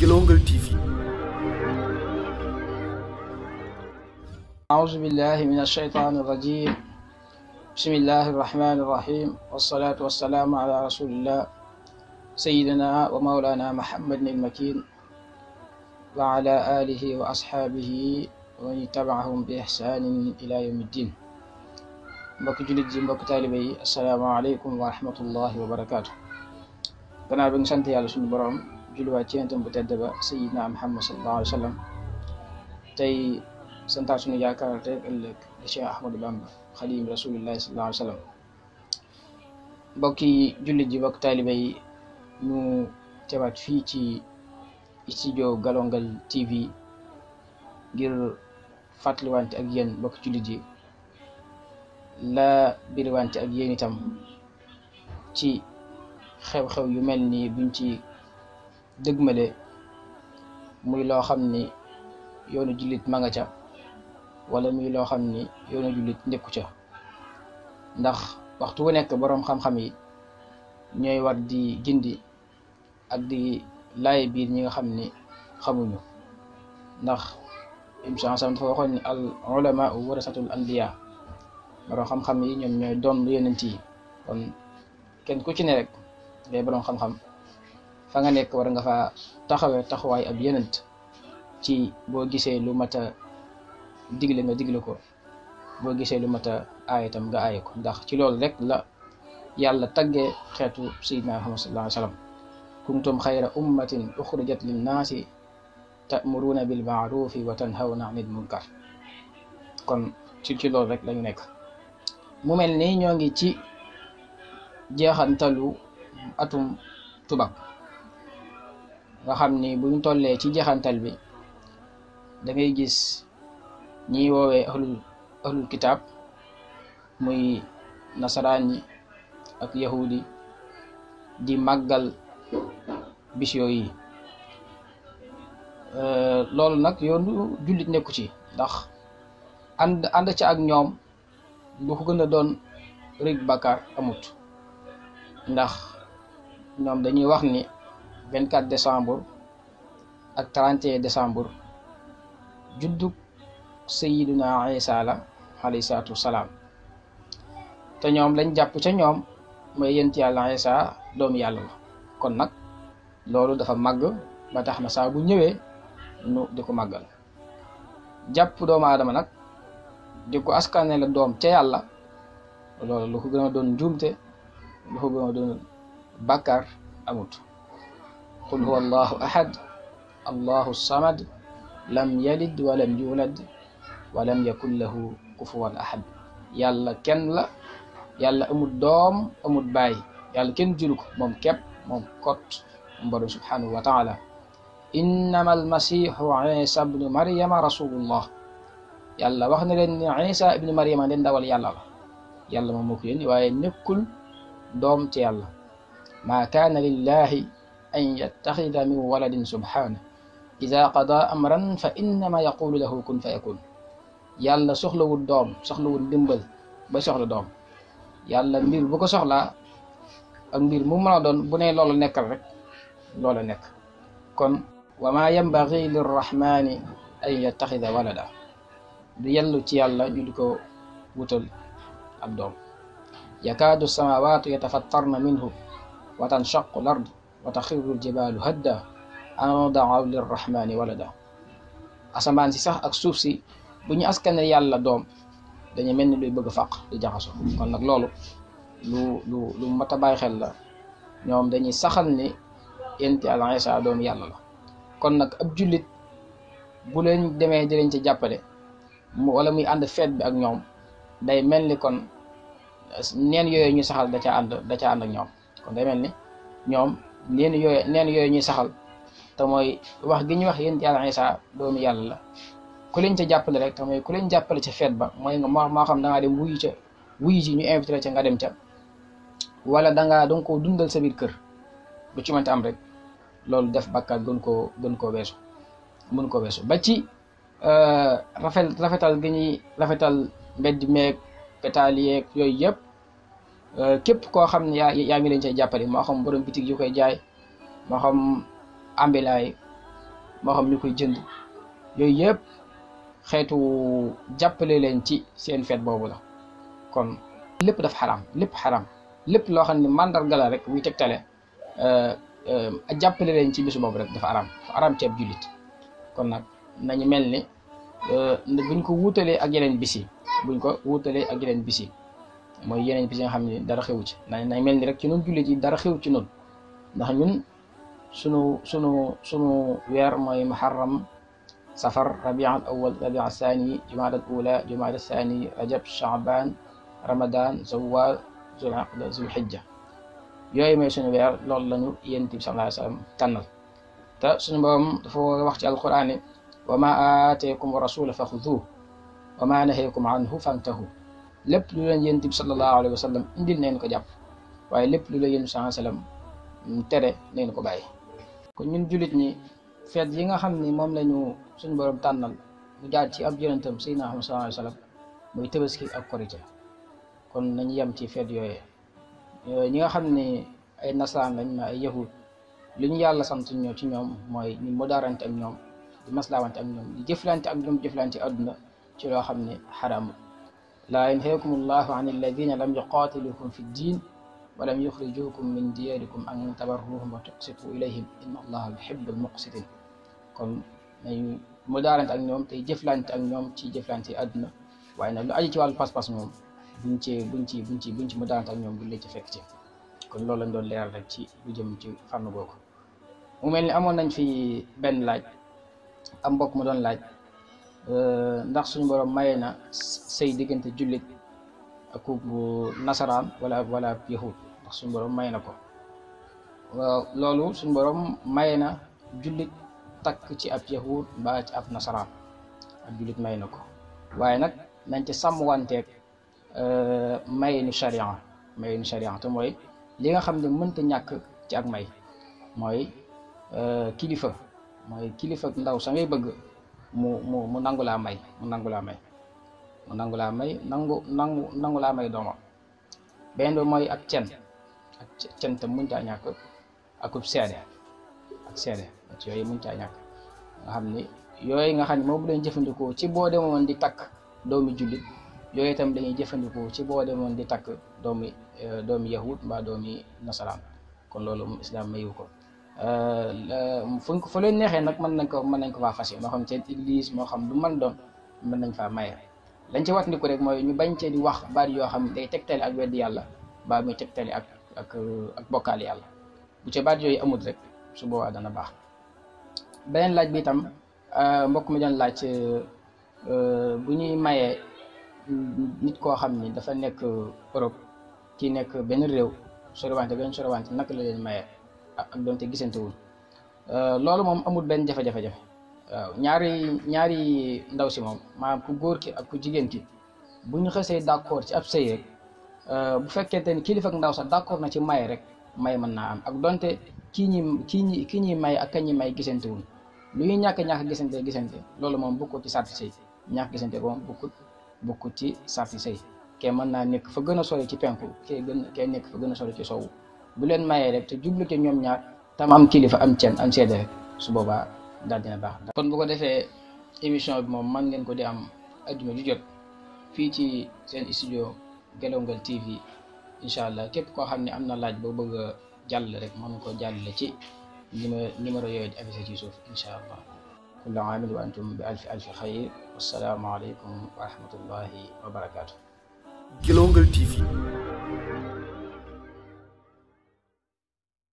Guelongal TV. أعوذ بالله من الشيطان الرجيم. بسم الله الرحمن الرحيم، والصلاة والسلام على رسول الله سيدنا ومولانا محمد المكين وعلى آله وأصحابه ومن تبعهم بإحسان إلى يوم الدين. mbokk jullit ji, mbokk taalibe yi, asalaamaaleykum wa rahmatullahi wa barakaatu. gannaaw bi nga sant yàlla suñu borom julliwaat ci yentam bu tedd ba sayidna Muhammad sallallahu alayhi wa sallam, tey santaat suñu yaakaar tey ëllëg di Cheikh Ahmadou Bamba xadim rasulillahi sallallahu alayhi wa sallam. mbokki jullit ji, mbokk taalibe yi, ñu teewaat fii ci studio Guelongal TV ngir fàttaliwante ak yéen mbokk jullit ji, la biriwante ak yéen itam ci xew-xew yu mel ni buñ ci dëgmale, muy loo xam ni yoonu jullit ma nga ca, wala muy loo xam ni yoonu jullit nekku ca. ndax waxtu wu nekk boroom xam-xam yi ñooy war di gindi ak di laay biir ñi nga xam ni xamuñu. ndax imam sam dafa waxoon ni al ulama warasatul anbiya, boroom xam-xam yi ñoom ñooy doon yonent yi. kon kenn ku ci ne rek ngay boroom xam-xam, fa nga nekk war nga fa taxawee taxawaay ab yonent ci boo gisee lu mat a digle nga digle ko, boo gisee lu mat a aaye tam nga aaye ko. ndax ci loolu rek la yàlla taggee xeetu sayyidina Muhammad sallallahu alayhi wa sallam: kuntum xayra ummatin uxrijat linnaasi ta'muruuna bil ma'rufi wa tanhawna anil munkar. kon ci loolu rek lañu nekk. mu mel ni ñoo ngi ci jeexantalu atum tubaab nga xam ni buñ tollee ci jeexantal bi da ngay gis ñiy woowee ahlul kitaab, muy nasaraan yi ak yahudi, di màggal bis yooyu. loolu nag yoonu jullit nekku ci, ndax ànd ci ak ñoom lu ko gën a doon rëy bàkkaar amut. ndax ñoom dañuy wax ni 24 décembre ak 31 décembre juddug sayiduna Isa la alayhi salaatu wasalaam, te ñoom lañ jàpp ca ñoom mooy yent yàlla Isa doomu yàlla la. kon nag loolu dafa màgg ba tax na saa bu ñëwee nu di ko màggal. jàpp doomu aadama nag di ko askane la doom ca yàlla, loolu lu ko gën a doon njuumte, lu ko gën a doon bàkkaar amut. qul huwa allahu ahad allahu samad lam yalid walam yulad walam yakun lahu kufuwan ahad. yàlla kenn la, yàlla amut doom amut baay, yàlla kenn juru ko, moom képp, moom kot borom subhanahu wa taala. innama almasihu isa ibnu maryama rasulullah. yàlla wax na leen ni isa ibnu maryama den dawal yàlla la, yàlla moom moo ko yónni, waaye nekkul doom ci yàlla. ma kaana lillahi an yattaxida min waladin subhana ida qada amran fa innama yaqulu lahu kun fa yakun. yàlla soxlawul doom, soxlawul dimbal ba soxla doom. yàlla mbir bu ko soxlaa ak mbir mu mën a doon, bu ne loolu nekkal rek loola nekk. kon wa ma yanbaghi lirrahmani an yattaxida walada, du yellu ci yàlla ñu di ko wutal ab doom. yakaadu samawatu yatafattarna minhu wa tanshaqu l ard wa taxirru ljibaalu hadda an daaw lirrahmani walada. asamaan si sax ak suuf si bu ñu askane yàlla doom dañu mel ni luy bëgg a fàq di jaxaso. kon nag loolu lu mat a bàyyi xel la. ñoom dañuy saxal ni yonent Yàlla Isa doomu yàlla la. kon nag ab jullit bu leen demee di leen ci jàppale wala muy ànd feet bi ak ñoom, day mel ni kon neen yooyu ñuy saxal da ca ànd ak ñoom. kon day mel ni ñoom neen yooyu ñuy saxal, te mooy wax gi ñuy wax yonent Yàlla Isa doomu yàlla la, ku leen ca jàppale rek, te mooy ku leen jàppale ca feet ba, mooy nga moo xam da ngaa dem wuyu ci ñu invité la ca nga dem ca, wala danga ko dundal sa biir kër, bu ci mënta am rek loolu def bàkkaar gën koo weesu ba ci rafetal gi ñuy rafetal mbedd meeg pétale yeeg yooyu yëpp. képp koo xam ne yaa ngi leen cay jàppale, moo xam borom bitig yu koy jaay, moo xam ambulant yi, moo xam ñu koy jënd yooyu yëpp xeetu jàppale leen ci seen feet boobu la. kon lépp dafa xaraam, lépp xaraam, lépp loo xam ne mandarga la rek muy tegtale jàppale leen ci bisu boobu rek dafa araam ci ab jullit. kon nag nañu mel ni buñ ko wuutalee ak yeneen bis yi, buñ ko wuutalee ak yeneen bis yi mooy yeneen bis yi nga xam ne dara xewu ci, nañ mel ni rek ci noonu jullit yi dara xewu ci noonu. ndax ñun sunu weer mooy muharram, safar, rabiul awwal, rabiul thani, jumaada al ula, jumaada thani, rajab, shaaban, ramadan, zawwal, zulqa'da, zulhijja. yooyu mooy suñu weer, loolu lañu yonent bi sallallahu alayhi wa sallam tànnal. te suñu borom dafa wax ci alquran ne wa ma aataakum rasulu fa xuduuhu wa ma nahakum anhu fantahu. lépp lu leen yonent bi sallallahu alayhi wa sallam indil neen ko jàpp, waaye lépp lu la yonent bi sallallahu alayhi wa sallam tere neen ko bàyyi. kon ñun jullit ñi feet yi nga xam ni moom lañu suñu borom tànnal mu jaar ci ab yonentam Seydina Muhammad sallallahu alayhi wa sallam muy tabaski ak korite. kon nañu yem ci feet yooyee. ñi nga xam ne ay nasaraan lañ ma ay yahud, li ñu yàlla sant ñoo ci ñoom mooy ñu modarante ak ñoom, di maslawante ak ñoom, di jëflante ak ñoom jëflante àdduna ci loo xam ne xaraamul. laa yanhaakumu llahu an alladina lam yuqaatilukum fi ddin wa lam yuxrijukum min diyarikum an tabarruhum wa tuqsitu ilayhim inna allaha yuhibbul muqsitin. kon nañu modarante ak ñoom tey jëflante ak ñoom ci jëflante àdduna, waaye nag lu aju ci wàllu pas-pas moom buñ ci modarante ak ñoom buñ la ci fekk ci. kon loolu lañ doon leeral rek ci lu jëm ci fànn googu. mu mel ni amoon nañ fi benn laaj, am mbokk mu doon laaj ndax suñu borom maye na sëy diggante jullit ak nasaraan wala yahud, ndax suñu borom maye na ko. loolu suñu borom maye na jullit takk ci ab yahud mbaa ci ab nasaraan, ab jullit maye na ko, waaye nag nañ ci sàmmwanteeg maye ni sharia te mooy li nga xam ne mënta ñàkk ci ak may mooy kilifa ndaw sa ngay bëgg mu nangu laa may nangu laa may doomam. benn bi mooy ak cen te mënta ñàkk akub seede ci yooyu mënta ñàkk nga xam ni yooyu nga xam ne moom lañ jëfandikoo ci boo demoon di takk doomi jullit, yooyu itam dañuy jëfandikoo ci boo demoon di takk doomi yahud mbaa doomi nasaraan. kon loolu moom islam mayu ko. fu leen neexee nag mën nañ ko faa fase, moo xam seen église, moo xam lu mën doon mën nañ faa maye. lañ ci wat ni ko rek mooy ñu bañ cee di wax baat yoo xam day tegtale ak weddi yàlla mbaa muy tegtale ak bokkaale yàlla. bu ca baat yooyu amul rek su boobaa dana baax. beneen laaj bi itam mbokk mi doon laaj bu ñuy mayee nit koo xam ni dafa nekk Europe, kii nekk benn réew, soriwante naka la leen mayee ak doonte gisante wul. loolu moom amul benn jafe-jafe. waaw ñaari ndaw si moom maanaam ku góor ki ak ku jigéen ki bu ñu xësee d'accord ci ab sëy rek, bu fekkente ni kilifa ak ndaw sax d'accord na ci maye rek, may mën naa am ak donte kii ñuy may ak kañ ñi may gisante wul. lu ñuy ñàkk gisante loolu moom bokkut ci sarti sëy. ñàkk gisante moom bokkut ci sarti sëy. kee mën naa nekk fa gën a sori ci penku, kee nekk fa gën a sori ci sowu. bu leen mayee rek te jublu ci ñoom ñaar tam am kilifa am cen am seede rek, su boobaa daal dina baax. kon bu ko defee émission bi moom man ngeen ko di am ajjuma ju jot fii ci seen studio Gelongal TV. incha allah képp koo xam ne am na laaj boo bëgg a jàll rek mën ko jàllale ci numéro yooyu di affiché ci suuf incha allah. kullu aamin wa antum bi alfi xayr. wassalaamu aleykum wa rahmatullahi wa barakaatu. Gelongal TV.